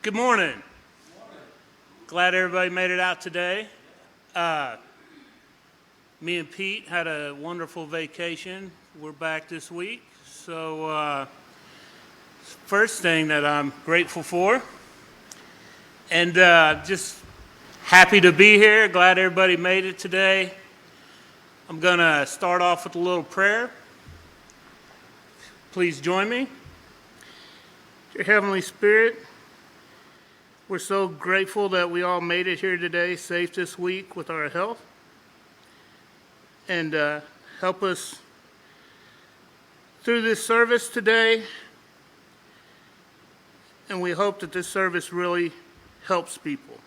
Good morning. Glad everybody made it out today. Me and Pete had a wonderful vacation. We're back this week. So first thing that I'm grateful for, and just happy to be here. Glad everybody made it today. I'm going to start off with a little prayer. Please join me. Dear Heavenly Spirit, we're so grateful that we all made it here today, safe this week with our health. And help us through this service today. And we hope that this service really helps people.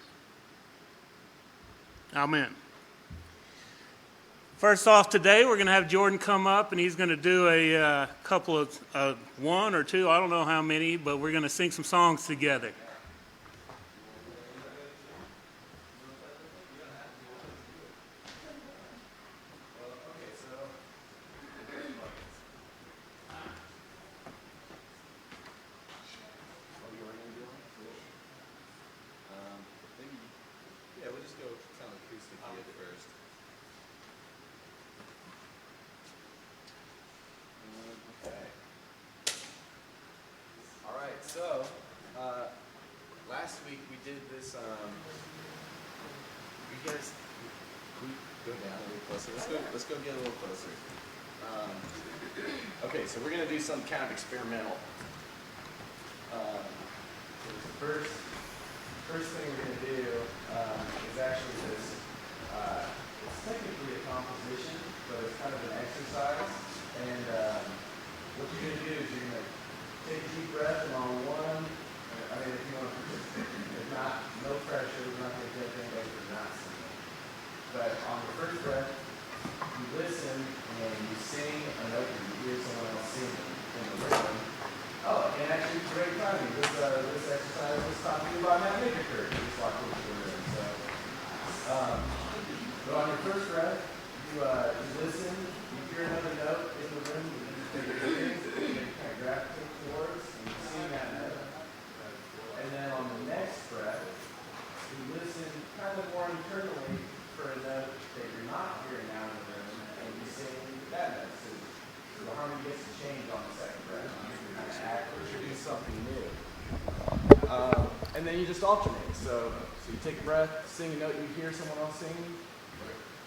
Amen. First off today, we're going to have Jordan come up, and he's going to do a couple of one or two, I don't know how many, but we're going to sing some songs together. So, last week we did this, you guys, we go down a little closer. Let's go get a little closer. Okay, so we're going to do some kind of experimental. The first thing we're going to do is actually this, it's technically a composition, but it's kind of an exercise. And what you're going to do is you're going to take a deep breath, and on one, if you want to participate, if not, no pressure, we're not going to judge anybody for not singing. But on the first breath, you listen and you sing a note and you hear someone else singing in the rhythm. Oh, and actually, great timing. This exercise was talking about Matt Maker. You just walked into the room. So on your first breath, you listen, you hear another note in the room, you just take your ears, and kind of gravitate towards, and you sing that note. And then on the next breath, you listen kind of more internally for a note that you're not hearing out in the room, and you sing that note. So the harmony gets to change on the second breath. You kind of act or introduce something new. And then you just alternate. So you take a breath, sing a note you hear someone else singing.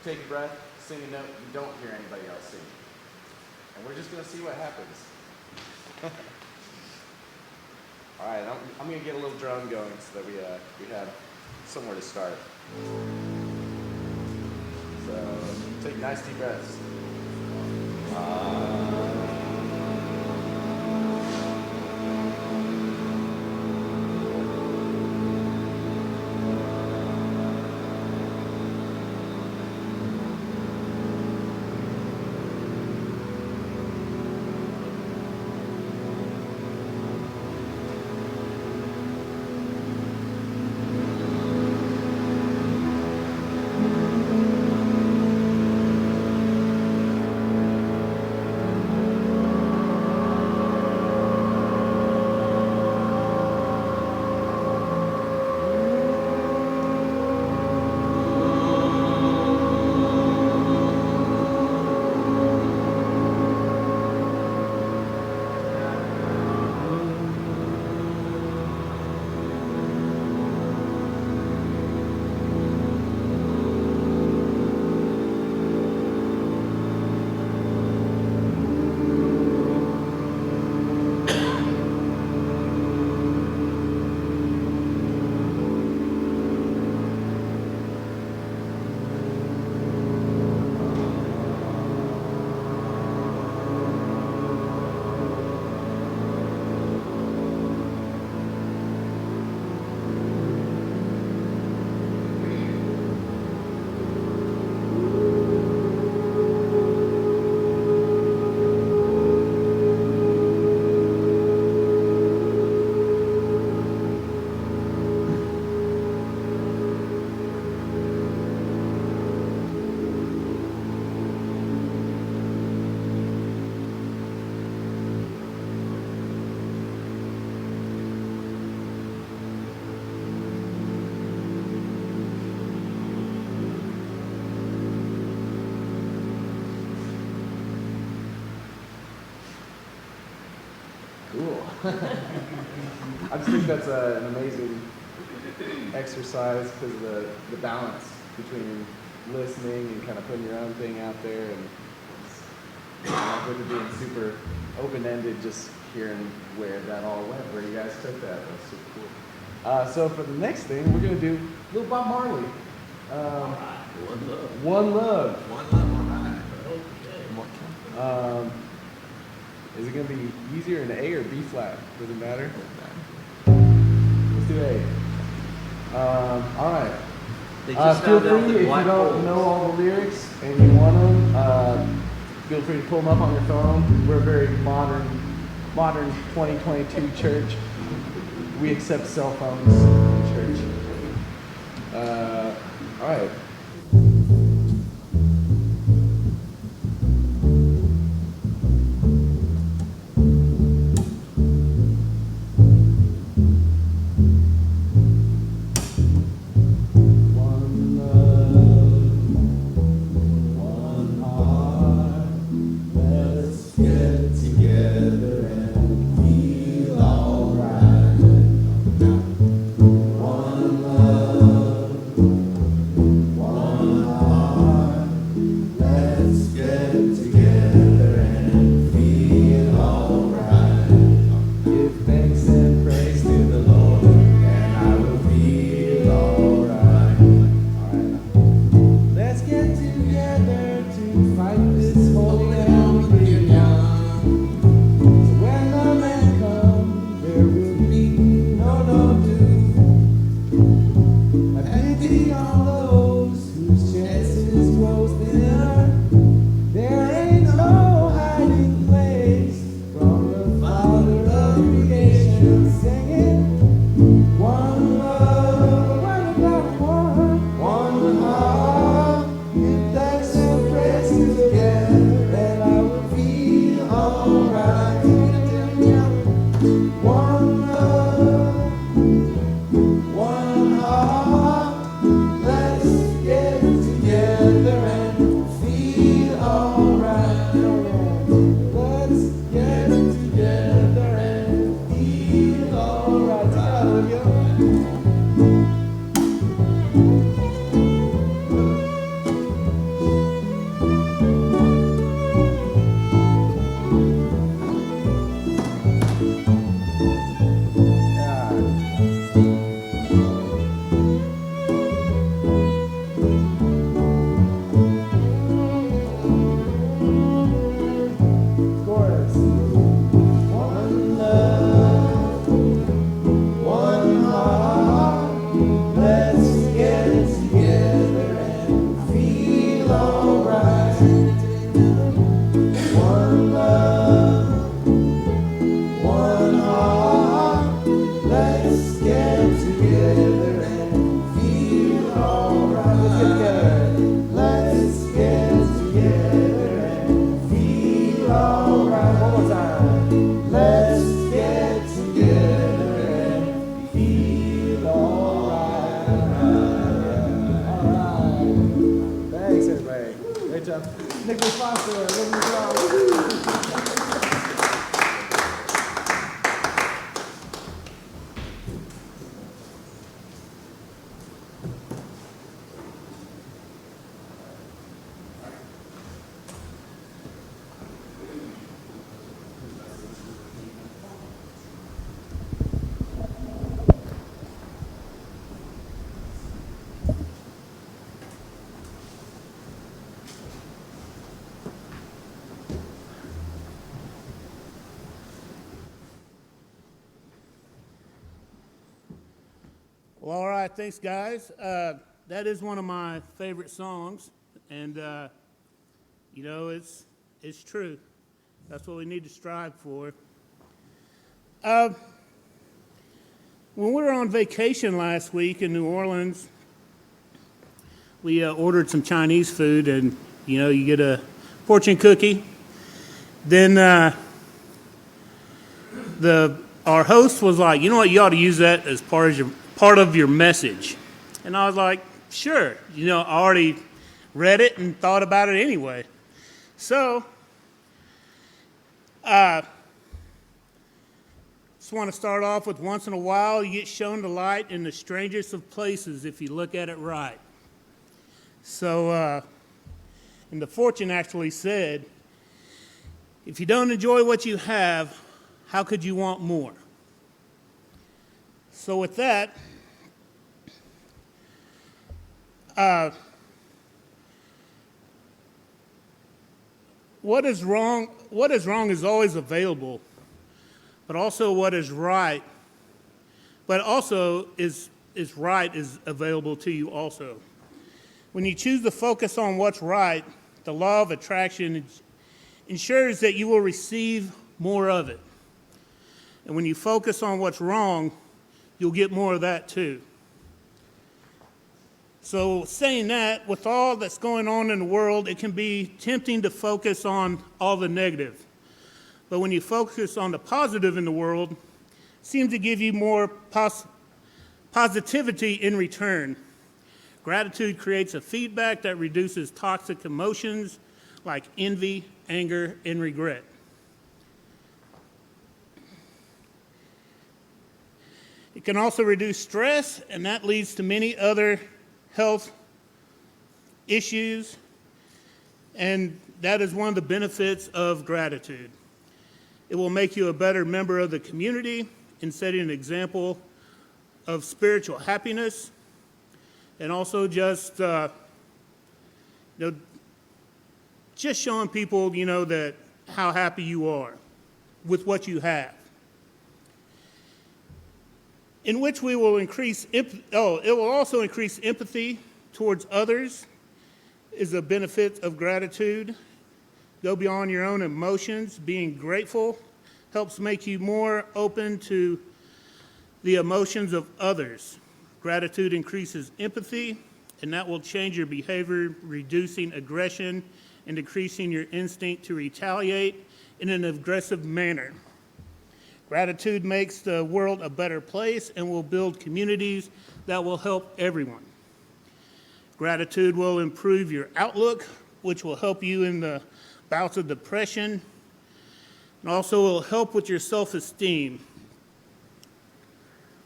Take a breath, sing a note you don't hear anybody else singing. And we're just going to see what happens. All right, I'm going to get a little drone going so that we have somewhere to start. So take nice deep breaths. Cool. I just think that's an amazing exercise because of the balance between listening and kind of putting your own thing out there and with it being super open-ended, just hearing where that all went, where you guys took that. That's super cool. So for the next thing, we're going to do a little Bob Marley. One love. One Love. One love, all right. Okay. Is it going to be easier in A or B flat? Does it matter? Let's do A. All right. They just Feel found out free, that if you black don't holes. know all the lyrics and you want them, feel free to pull them up on your phone. We're a very modern 2022 church. We accept cell phones in church. All right. One love, one heart. Let's get together and feel alright. One love, one heart. Let's get together and feel alright. Give thanks and praise to the Lord, and I will feel alright. Alright. Let's get together to fight this holy rebellion. So when the men come, there will be no doom. Have pity on those whose chances grow thinner. There ain't no hiding place from the Father of creation. Singing one love, one heart. Give thanks and praise together, and I will feel alright. One love, one heart. Let's get together and feel alright. Let's get together and feel alright. Olivia. Chorus. One love, one heart. Let's get together and feel alright. One love, one heart. Let's get together and feel alright. Let's get together and feel alright. One more time. Let's get together and feel alright. Alright. Thanks, everybody. Great job. Nicholas Foster, Living the Ground. Well, all right, thanks, guys. That is one of my favorite songs, and you know, it's true. That's what we need to strive for. When we were on vacation last week in New Orleans, we ordered some Chinese food, and you know, you get a fortune cookie. Then our host was like, you know what, you ought to use that as part of your message. And I was like, sure. You know, I already read it and thought about it anyway. So Just want to start off with once in a while, you get shown the light in the strangest of places if you look at it right. So, and the fortune actually said, if you don't enjoy what you have, how could you want more? So with that, what is wrong is always available, but also what is right, but also is right is available to you also. When you choose to focus on what's right, the law of attraction ensures that you will receive more of it. And when you focus on what's wrong, you'll get more of that too. So saying that, with all that's going on in the world, it can be tempting to focus on all the negative. But when you focus on the positive in the world, it seems to give you more positivity in return. Gratitude creates a feedback that reduces toxic emotions like envy, anger, and regret. It can also reduce stress, and that leads to many other health issues, and that is one of the benefits of gratitude. It will make you a better member of the community in setting an example of spiritual happiness, and also just just showing people, that how happy you are with what you have. In which we will it will also increase empathy towards others, is a benefit of gratitude. Go beyond your own emotions. Being grateful helps make you more open to the emotions of others. Gratitude increases empathy, and that will change your behavior, reducing aggression and decreasing your instinct to retaliate in an aggressive manner. Gratitude makes the world a better place and will build communities that will help everyone. Gratitude will improve your outlook, which will help you in the bouts of depression, and also will help with your self-esteem.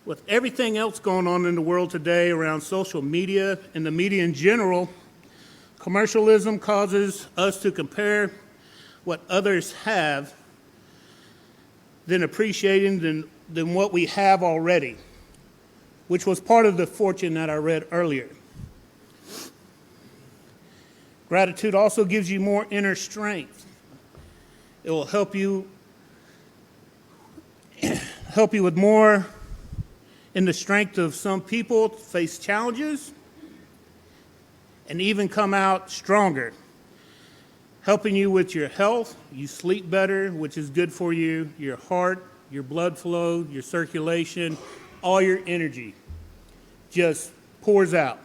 With everything else going on in the world today around social media and the media in general, commercialism causes us to compare what others have than appreciating than what we have already, which was part of the fortune that I read earlier. Gratitude also gives you more inner strength. It will help you with more in the strength of some people to face challenges and even come out stronger. Helping you with your health, you sleep better, which is good for you, your heart, your blood flow, your circulation, all your energy just pours out,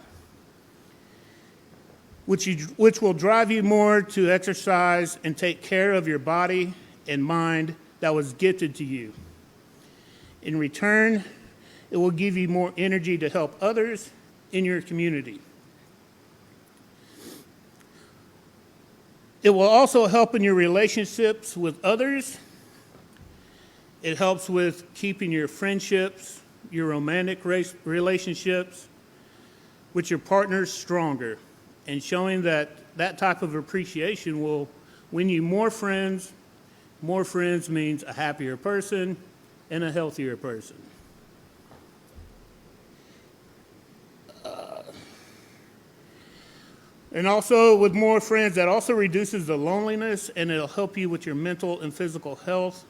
which will drive you more to exercise and take care of your body and mind that was gifted to you. In return, it will give you more energy to help others in your community. It will also help in your relationships with others. It helps with keeping your friendships, your romantic relationships with your partners stronger, and showing that that type of appreciation will win you more friends. More friends means a happier person and a healthier person. And also with more friends, that also reduces the loneliness, and it'll help you with your mental and physical health,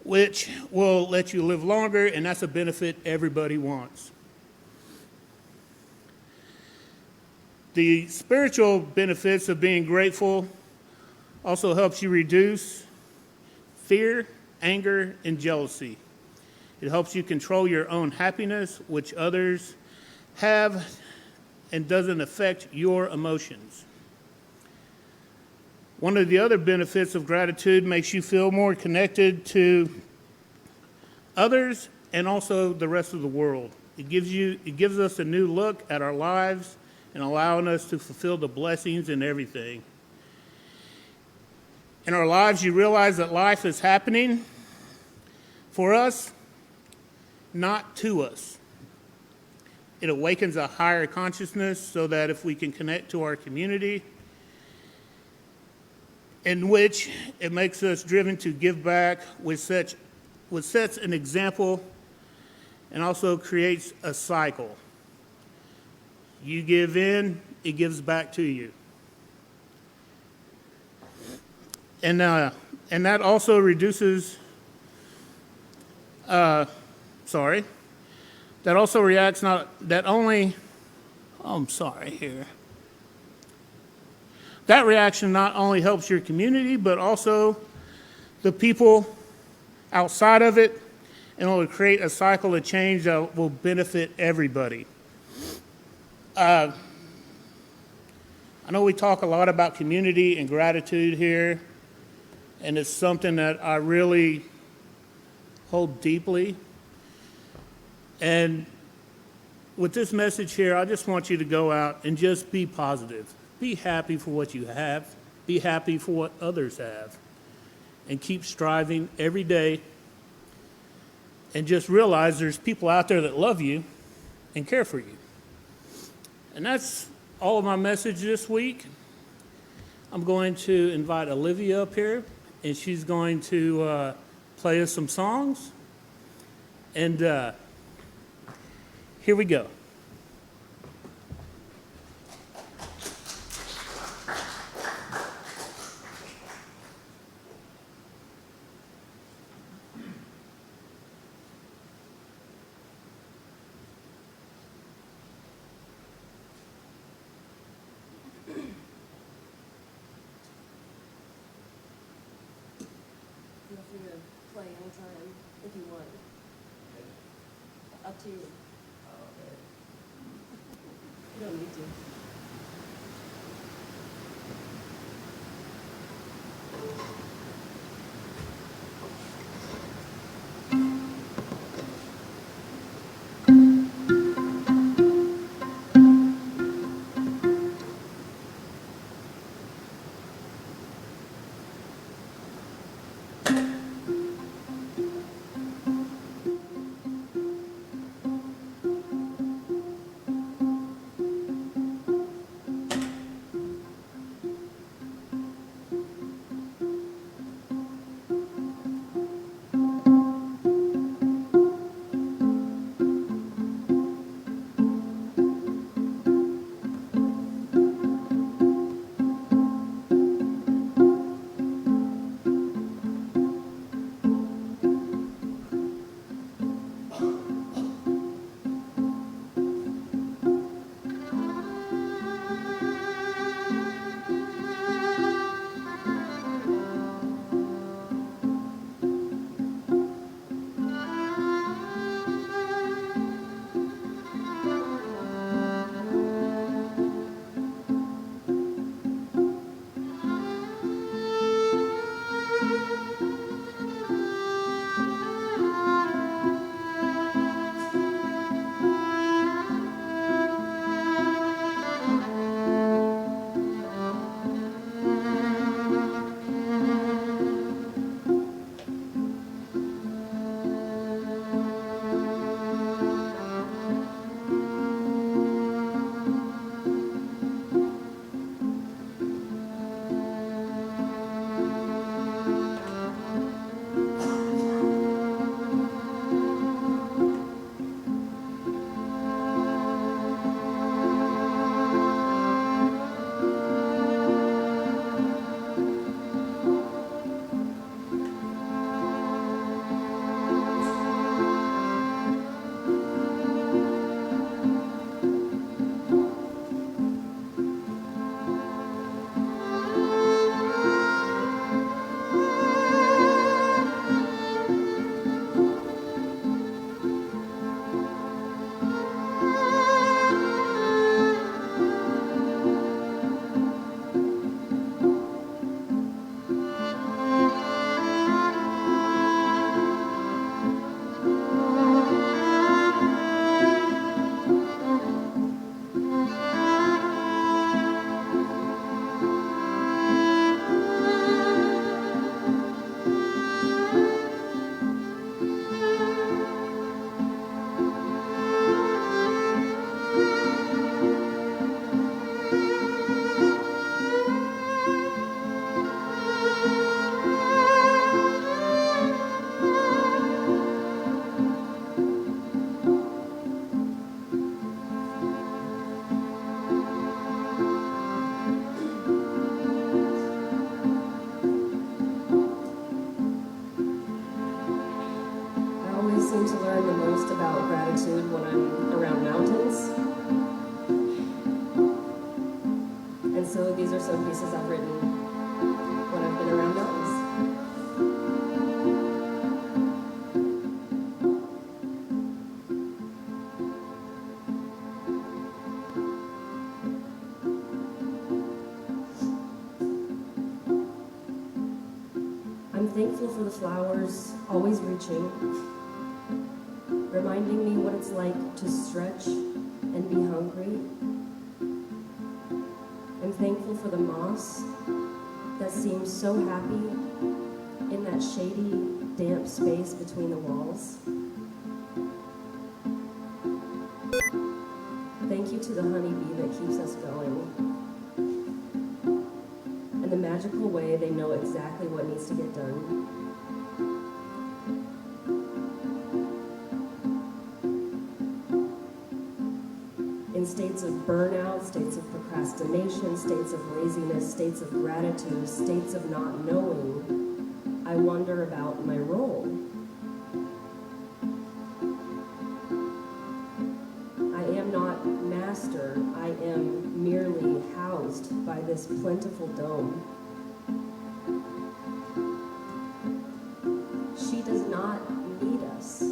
which will let you live longer, and that's a benefit everybody wants. The spiritual benefits of being grateful also helps you reduce fear, anger, and jealousy. It helps you control your own happiness, which others have, and doesn't affect your emotions. One of the other benefits of gratitude makes you feel more connected to others and also the rest of the world. It gives us a new look at our lives and allowing us to fulfill the blessings in everything. In our lives, you realize that life is happening for us, not to us. It awakens a higher consciousness so that if we can connect to our community, in which it makes us driven to give back, which sets an example and also creates a cycle. You give in, it gives back to you. And that also reduces, that also reacts not, that only, I'm sorry here. That reaction not only helps your community, but also the people outside of it, and it will create a cycle of change that will benefit everybody. I know we talk a lot about community and gratitude here, and it's something that I really hold deeply. And with this message here, I just want you to go out and just be positive. Be happy for what you have. Be happy for what others have. And keep striving every day. And just realize there's people out there that love you and care for you. And that's all of my message this week. I'm going to invite Olivia up here, and she's going to play us some songs. And here we go. Feel free to play anytime if you want. Up to you. You don't need to. song pieces I've written when I've been around mountains. I'm thankful for the flowers always reaching, reminding me what it's like to stretch and be hungry. I'm thankful for the moss that seems so happy in that shady, damp space between the walls. Thank you to the honeybee that keeps us going, and the magical way they know exactly what needs to get done. In states of burnout, states of procrastination, states of laziness, states of gratitude, states of not knowing, I wonder about my role. I am not master, I am merely housed by this plentiful dome. She does not need us.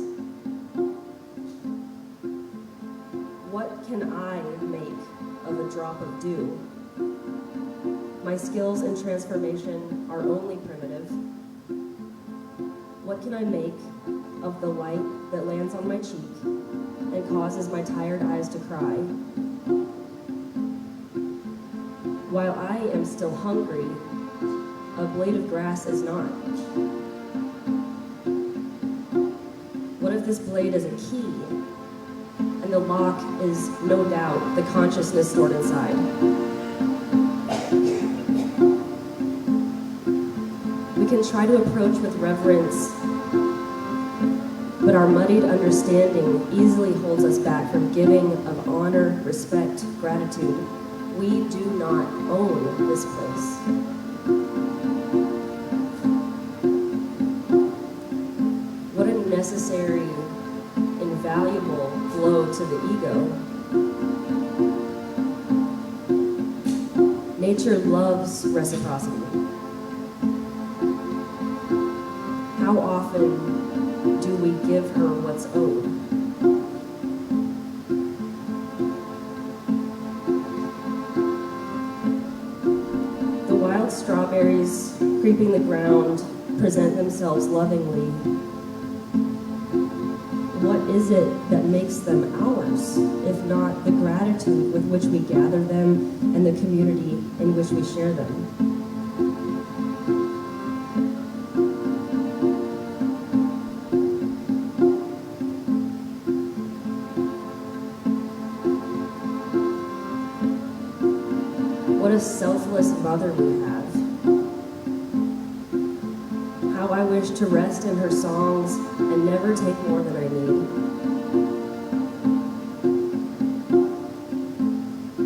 What can I make of a drop of dew? My skills in transformation are only primitive. What can I make of the light that lands on my cheek and causes my tired eyes to cry? While I am still hungry, a blade of grass is not. What if this blade is a key, and the lock is no doubt the consciousness stored inside? We can try to approach with reverence, but our muddied understanding easily holds us back from giving of honor, respect, gratitude. We do not own this place. What a necessary, invaluable blow to the ego. Nature loves reciprocity. How often do we give her what's owed? The wild strawberries creeping the ground present themselves lovingly. What is it that makes them ours, if not the gratitude with which we gather them and the community in which we share them? What a selfless mother we have. How I wish to rest in her songs and never take more than I need.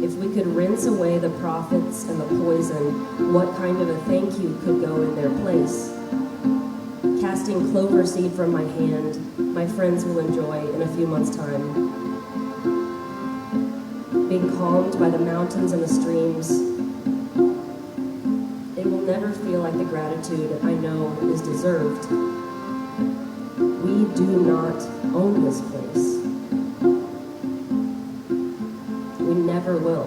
If we could rinse away the prophets and the poison, what kind of a thank you could go in their place? Casting clover seed from my hand, my friends will enjoy in a few months' time. Being calmed by the mountains and the streams, it will never feel like the gratitude I know is deserved. We do not own this place. We never will.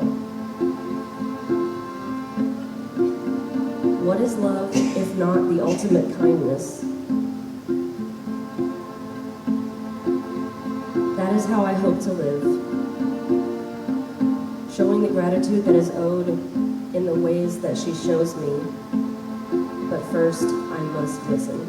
What is love if not the ultimate kindness? That is how I hope to live. Showing the gratitude that is owed in the ways that she shows me. But first, I must listen.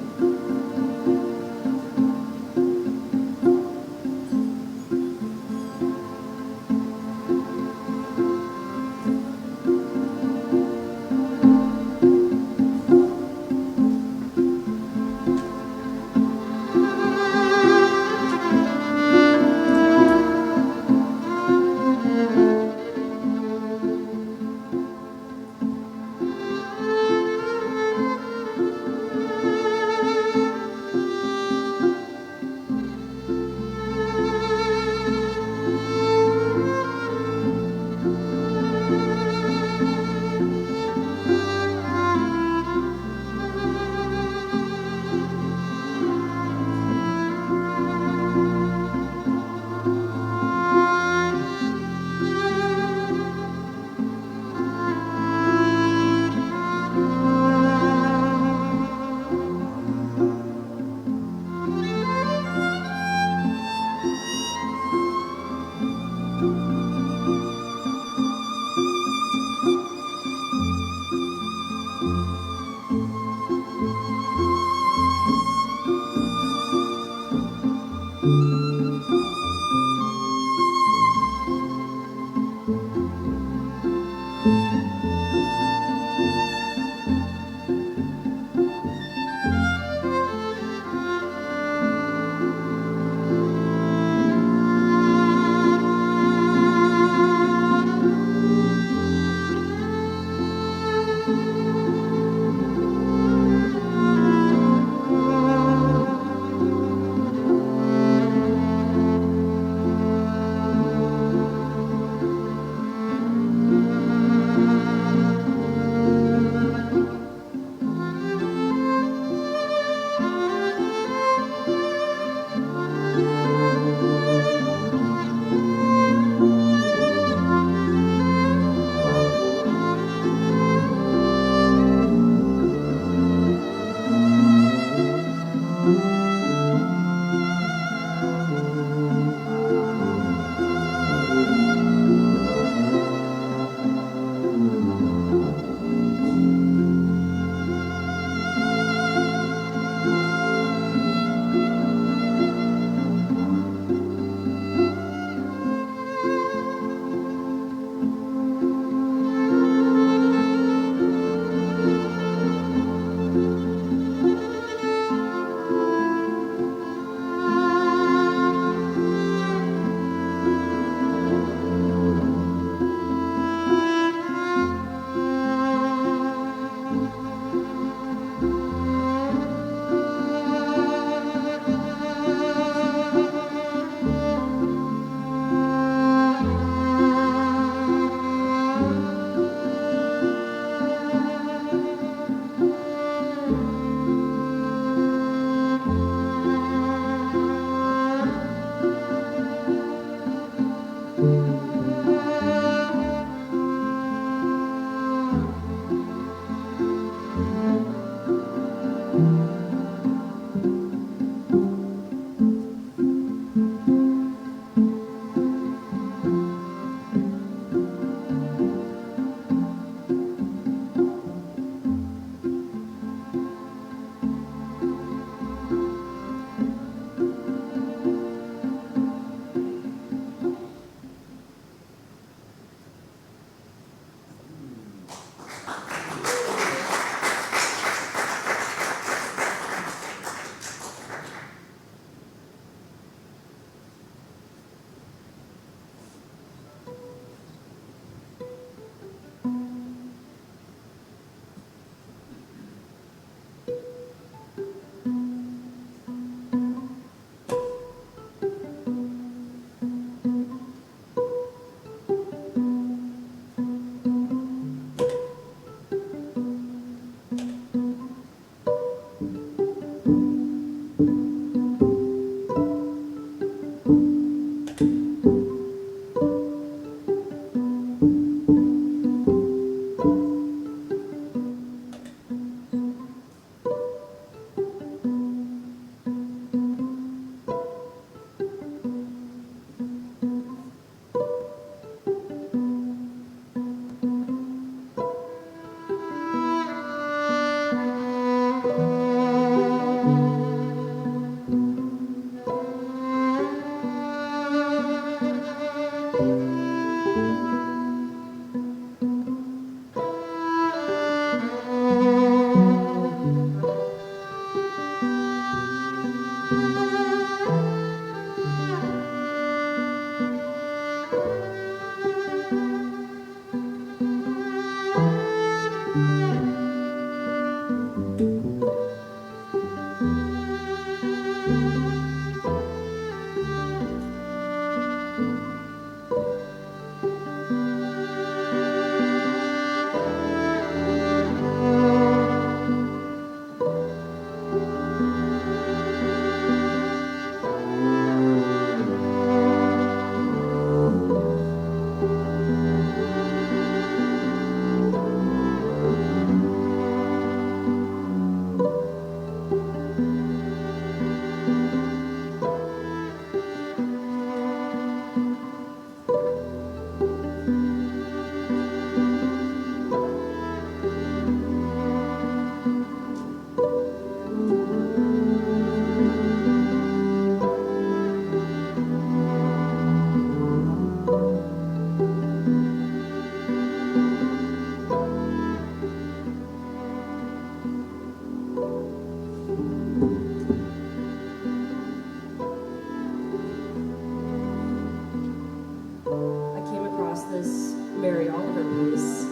I came across this Mary Oliver piece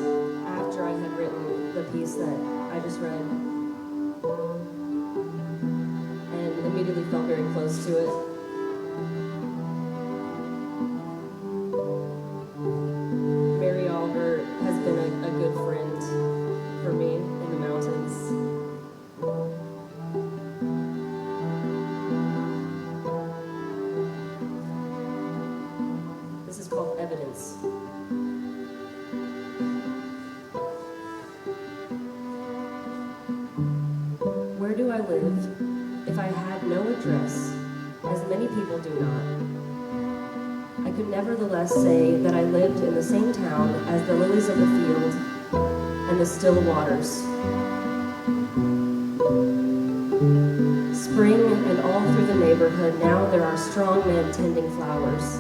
after I had written the piece that I just read, and immediately felt very close to it. Mary Oliver has been a good friend for me in the mountains. This is called Evidence. Where do I live if I had no address, as many people do not? I could nevertheless say that I lived in the same town as the lilies of the field and the still waters. Spring and all through the neighborhood, now there are strong men tending flowers.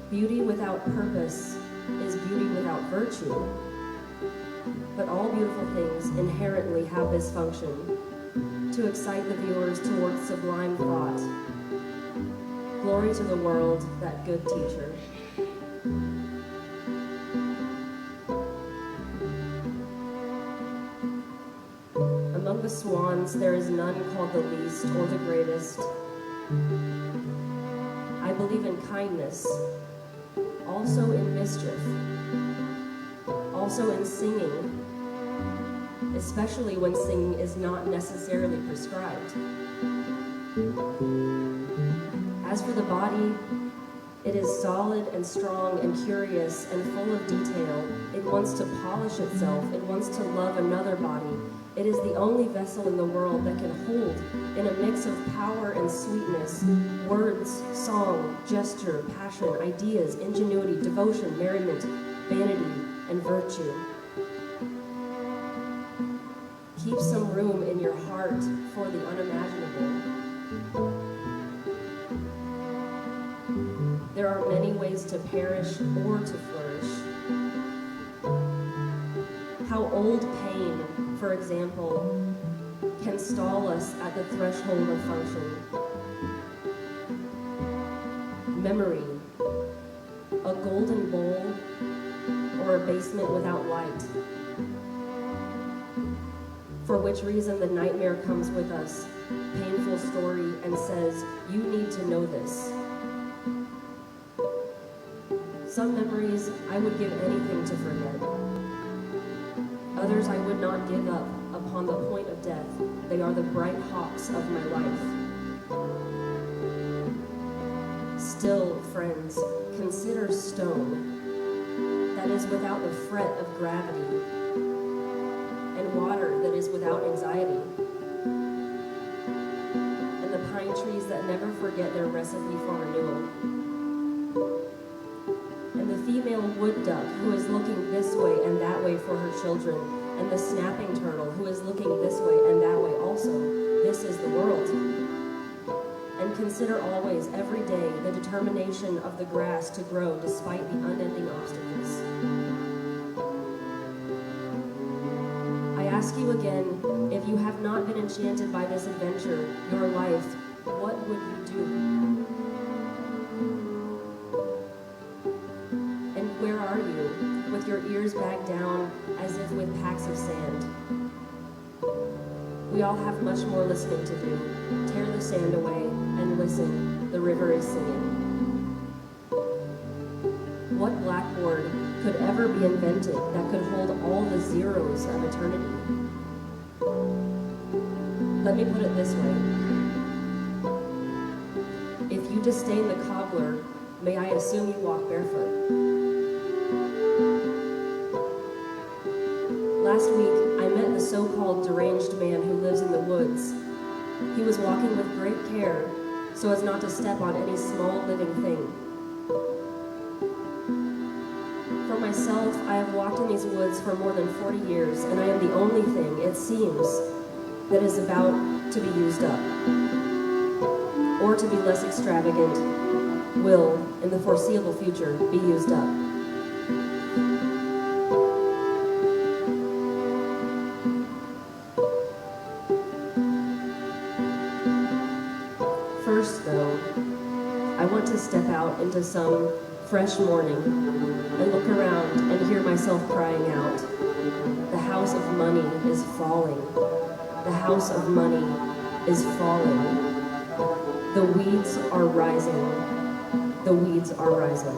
Beauty without purpose is beauty without virtue. But all beautiful things inherently have this function, to excite the viewers towards sublime thought. Glory to the world, that good teacher. Among the swans, there is none called the least or the greatest. I believe in kindness, also in mischief, also in singing, especially when singing is not necessarily prescribed. As for the body, it is solid and strong and curious and full of detail. It wants to polish itself. It wants to love another body. It is the only vessel in the world that can hold, in a mix of power and sweetness, words, song, gesture, passion, ideas, ingenuity, devotion, merriment, vanity, and virtue. Keep some room in your heart for the unimaginable. There are many ways to perish or to flourish. How old pain, for example, can stall us at the threshold of function. Memory, a golden bowl, or a basement without light. For which reason the nightmare comes with us, painful story, and says, you need to know this. Some memories I would give anything to forget. Others I would not give up upon the point of death. They are the bright hawks of my life. Still, friends, consider stone, that is without the fret of gravity, and water that is without anxiety, and the pine trees that never forget their recipe for renewal, and the female wood duck who is looking this way and that way for her children, and the snapping turtle who is looking this way and that way also. This is the world. And consider always, every day, the determination of the grass to grow despite the unending obstacles. I ask you again, if you have not been enchanted by this adventure, your life, what would you do? And where are you, with your ears back down, as We all have much more listening to do. Tear the sand away and listen. The river is singing. What blackboard could ever be invented that could hold all the zeros of eternity? Let me put it this way. If you disdain the cobbler, may I assume you walk barefoot? Last week, I met the so-called deranged man who lives in the woods. He was walking with great care so as not to step on any small living thing. For myself, I have walked in these woods for more than 40 years, and I am the only thing, it seems, that is about to be used up. Or to be less extravagant, will, in the foreseeable future, be used up. First, though, I want to step out into some fresh morning and look around and hear myself crying out, "The house of money is falling. The house of money is falling. The weeds are rising. The weeds are rising."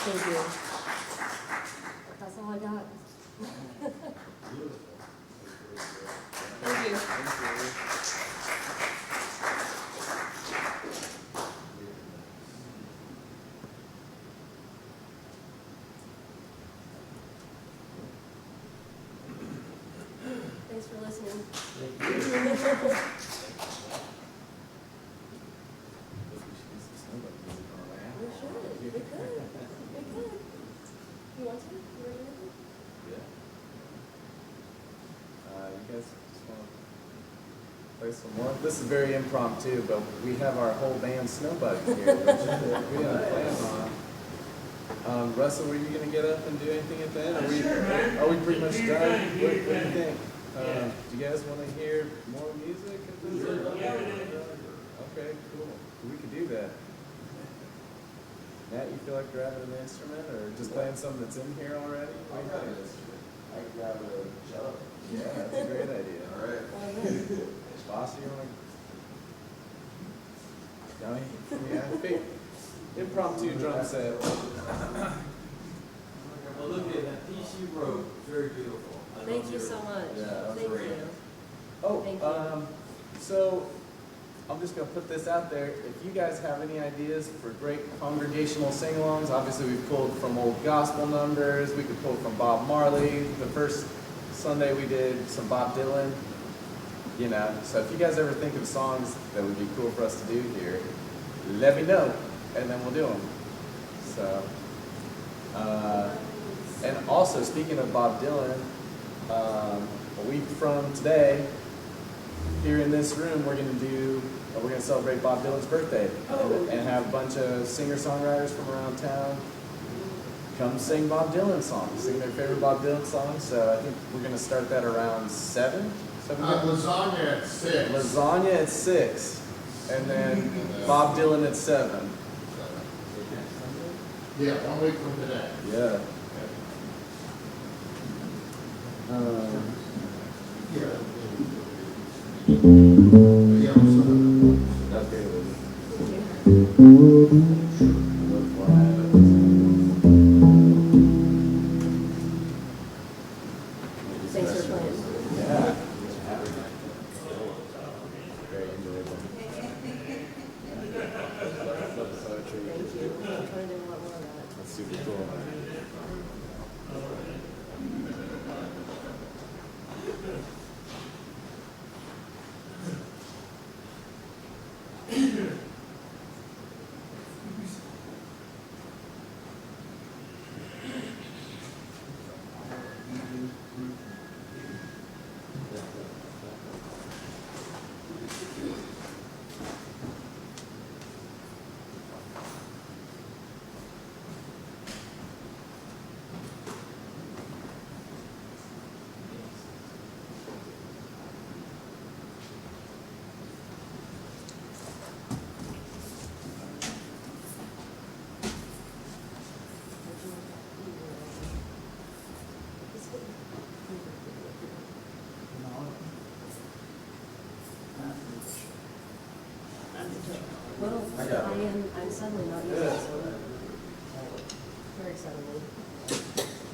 Thank you. That's all I got. Thank you. Thanks for listening. We should. We could. We could. You want to? You ready to? Yeah. You guys just want to play some more? This is very impromptu, but we have our whole band Snowbug here, which we didn't plan on. Russell, were you gonna get up and do anything at the end? Are we pretty much done? What do you think? Do you guys want to hear more music? Okay, cool. We could do that. Matt, you feel like grabbing an instrument or just playing something that's in here already? What do you think? I can grab a cello. Yeah, that's a great idea. All right. Bossy, you want to? Johnny? Yeah, big impromptu drum set. Well, look at that piece you wrote. Very beautiful. I Thank love you your- so much. Yeah, that was Thank great. you. Oh, Thank you. so I'm just gonna put this out there. If you guys have any ideas for great congregational sing-alongs, obviously we pulled from old gospel numbers. We could pull from Bob Marley. The first Sunday we did some Bob Dylan. You know, so if you guys ever think of songs that would be cool for us to do here, let me know, and then we'll do them. So, and also speaking of Bob Dylan, a week from today, here in this room, we're gonna celebrate Bob Dylan's birthday and have a bunch of singer-songwriters from around town come sing Bob Dylan songs, sing their favorite Bob Dylan songs. So I think we're gonna start that around 7. Lasagna at 6. Lasagna at 6, and then Bob Dylan at 7. Yeah, 1 week from today. Yeah. Yeah, so, That's great. Thanks for playing. Yeah. Very enjoyable. Thank you. I'm trying to do a lot more of that. That's super cool. Well, I'm suddenly not using this one. Very suddenly.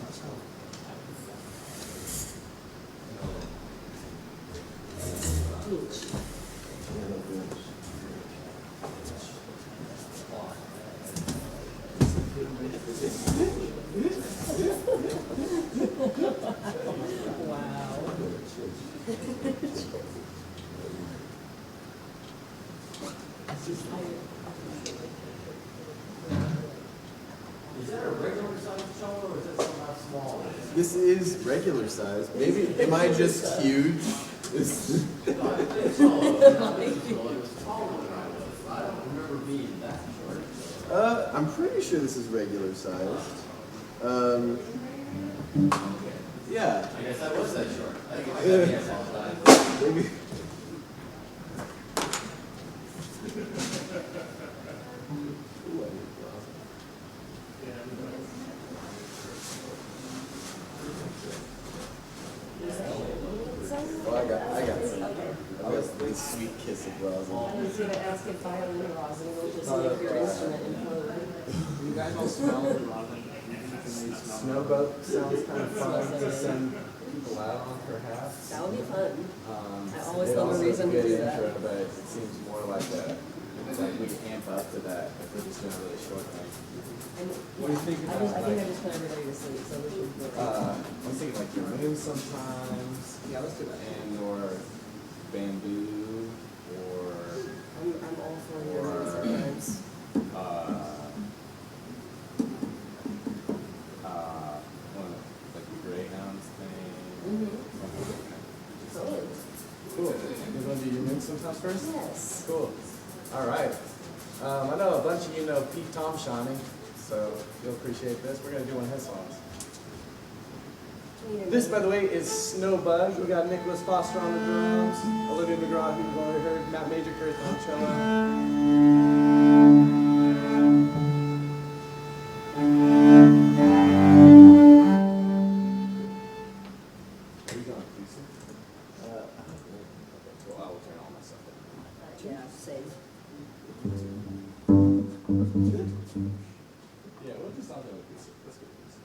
Each. Wow. Is that a regular size cello or is that somehow small? This is regular size. Maybe, am I just huge? Is- No, I played a cello. It was taller than I was. I don't remember being that short. I'm pretty sure this is regular sized. Yeah, I guess I was that short. I think I got guess all the time. maybe. Oh, I got some. I was the sweet kiss of rosin. I was gonna ask if violin or rosin will just make your instrument implode. You guys all smell the rosin. Snowboat sounds kind of fun to send people out on, perhaps. That would be fun. I always It love a also reason could to be do an that. intro, but it seems more like we amp up to that if we're just doing a really short thing. And, What do you think I about, think I like, just put everybody to sleep, so we should do it. I'm thinking like your moon sometimes. Yeah, let's do that. And or bamboo or I'm all for your mood sometimes. one of like the Greyhounds thing. Mm-hmm. Totally. Cool. You want to do your moon sometimes first? Yes. Cool. All right. I know a bunch of you know Pete Tomshani, so So you'll appreciate this. We're gonna do one of his songs. This, by the way, is Snowbug. We got Nicholas Foster on the drums, Olivia McGraw, who you've already heard, Matt Majorkirth on cello. Where are you going, Lisa? Okay, cool. I will turn all my stuff down. Yeah, same. Yeah, we'll just all go with Lisa. Let's go with Lisa.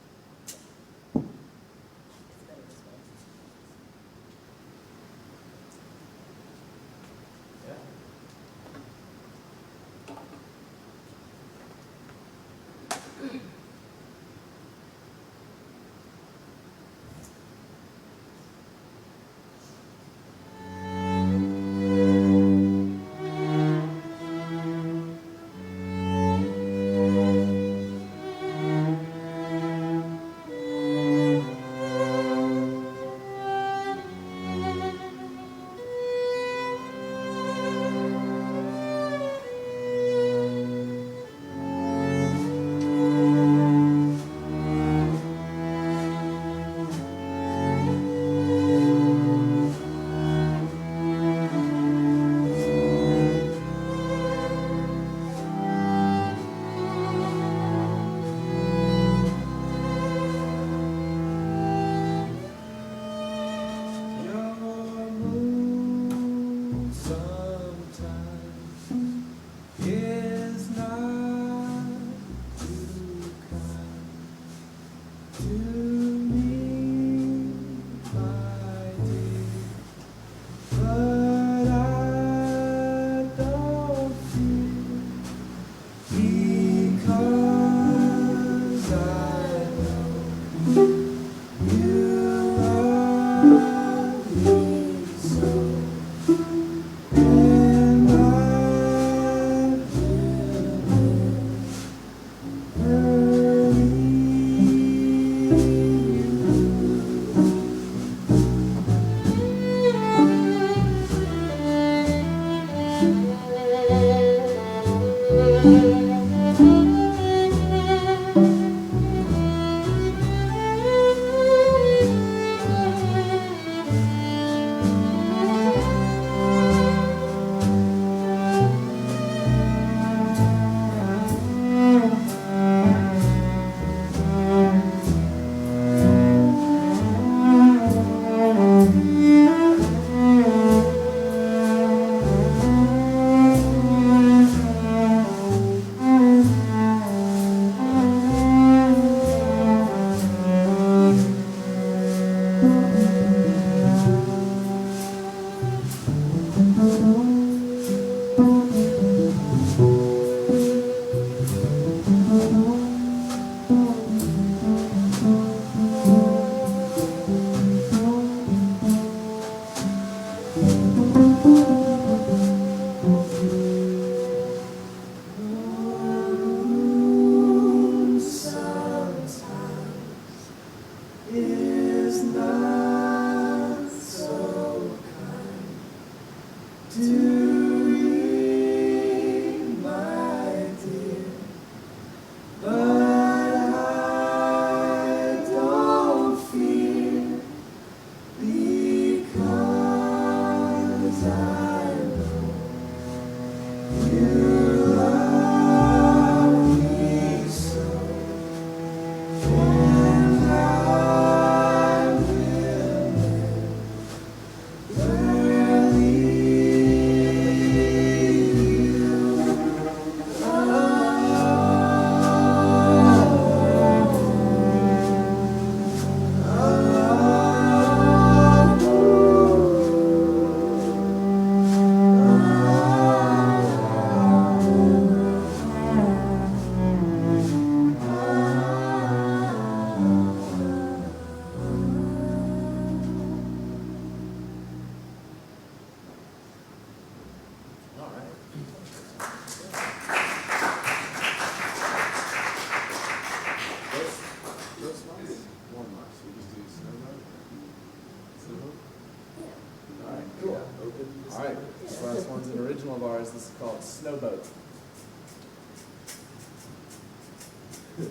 Yeah.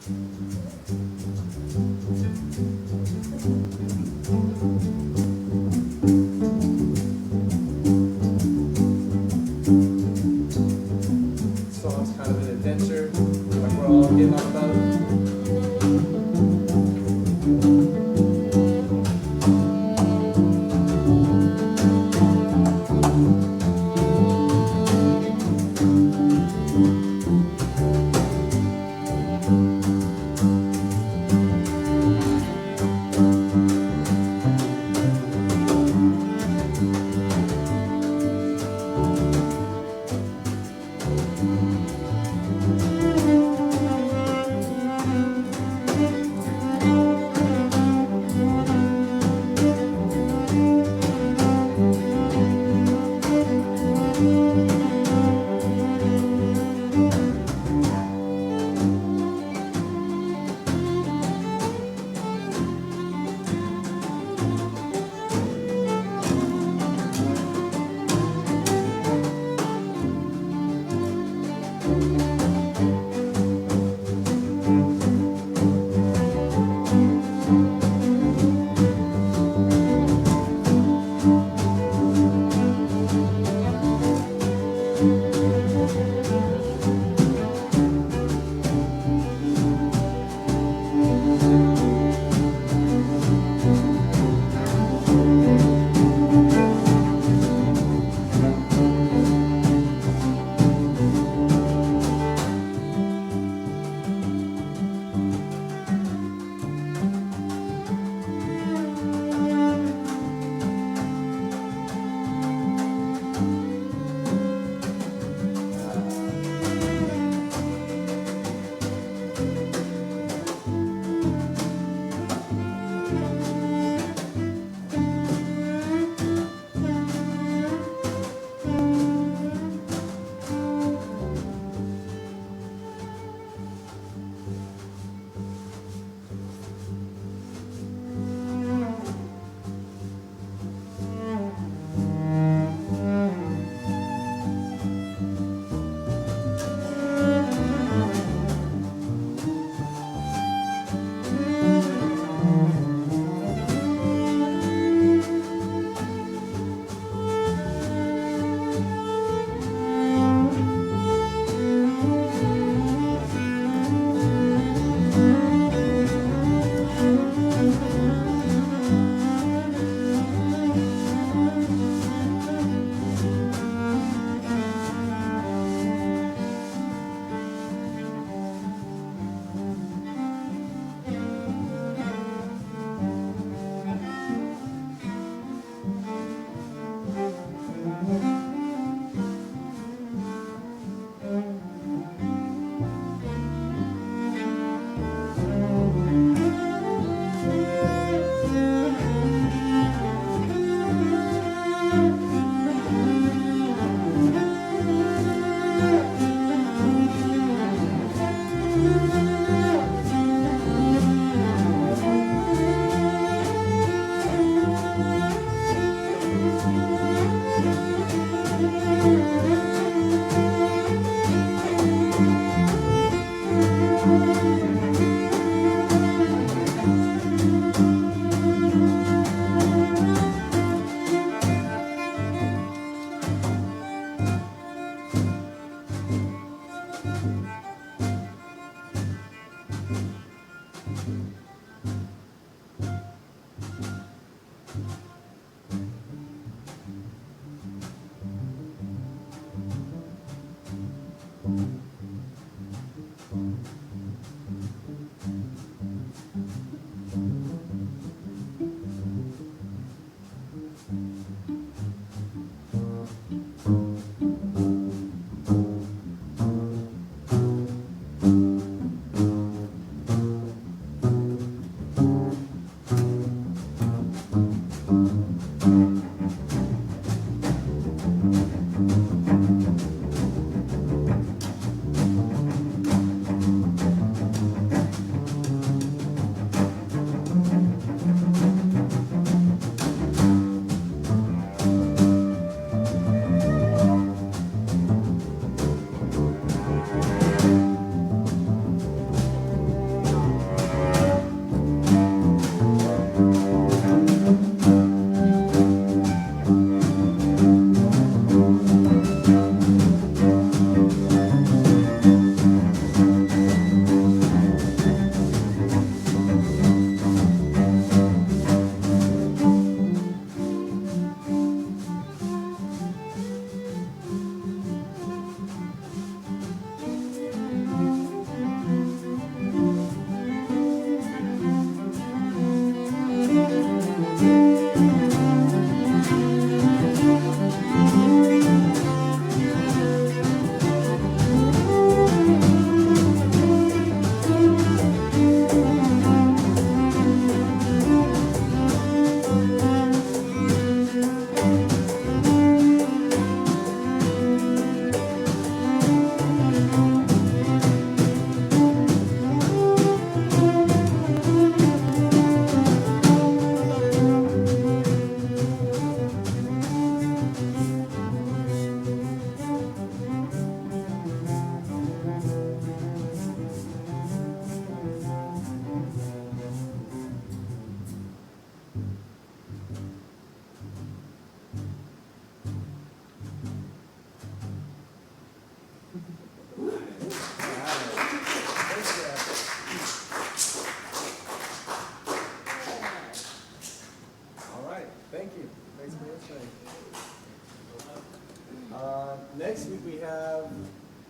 This song's kind of an adventure, like we're all getting on a boat.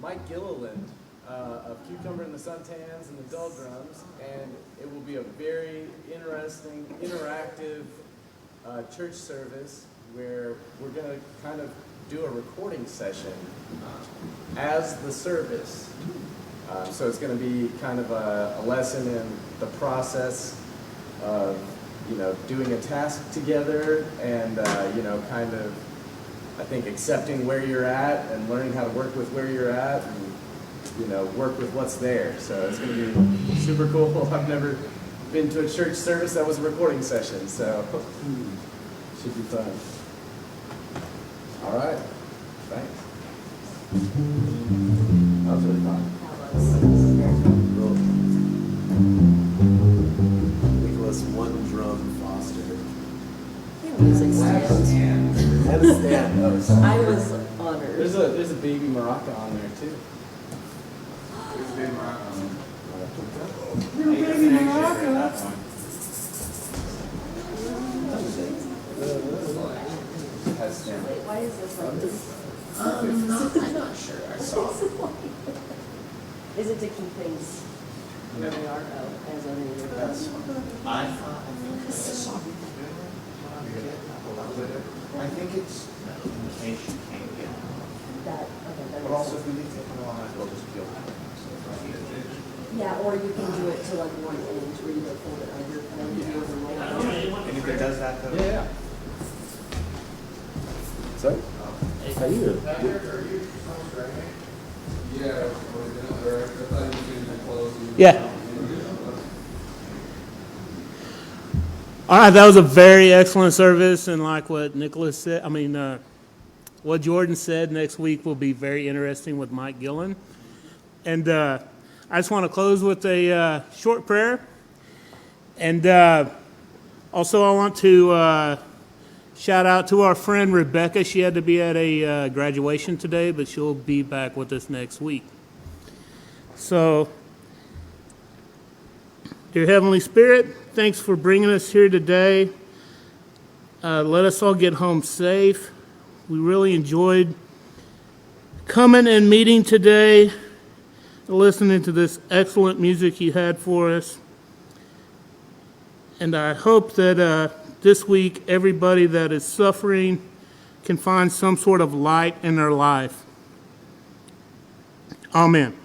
Mike Gilliland of Cucumber and the Suntans and the Doldrums, and it will be a very interesting, interactive church service where we're going to kind of do a recording session as the service. So it's going to be kind of a lesson in the process of, doing a task together and, kind of, I think, accepting where you're at and learning how to work with where you're at and, work with what's there. So it's going to be super cool. I've never been to a church service that was a recording session, so should be fun. All right. Thanks. That was really fun. Nicholas One Drum Foster. Music stand. And a stand. Oh, sorry. I was honored. There's a baby maraca on there too. Has stand. Wait, why is this like this? I'm not sure. I saw it. Is it to keep things where they are? Oh, as under your That's I saw people doing it. I think it's in case you can't get it. that. Okay, that But makes also sense. if we need to, we'll have to just feel it. Yeah, or you can do it to like one end where you go fold it under and then you do it roll. And if it does that though? Yeah. Sorry? How you doing? Yeah. All right, that was a very excellent service, and like what Nicholas said, what Jordan said, next week will be very interesting with Mike Gillen. And I just want to close with a short prayer. And also I want to shout out to our friend Rebecca. She had to be at a graduation today, but she'll be back with us next week. So, dear Heavenly Spirit, thanks for bringing us here today. Let us all get home safe. We really enjoyed coming and meeting today, listening to this excellent music you had for us. And I hope that this week everybody that is suffering can find some sort of light in their life. Amen.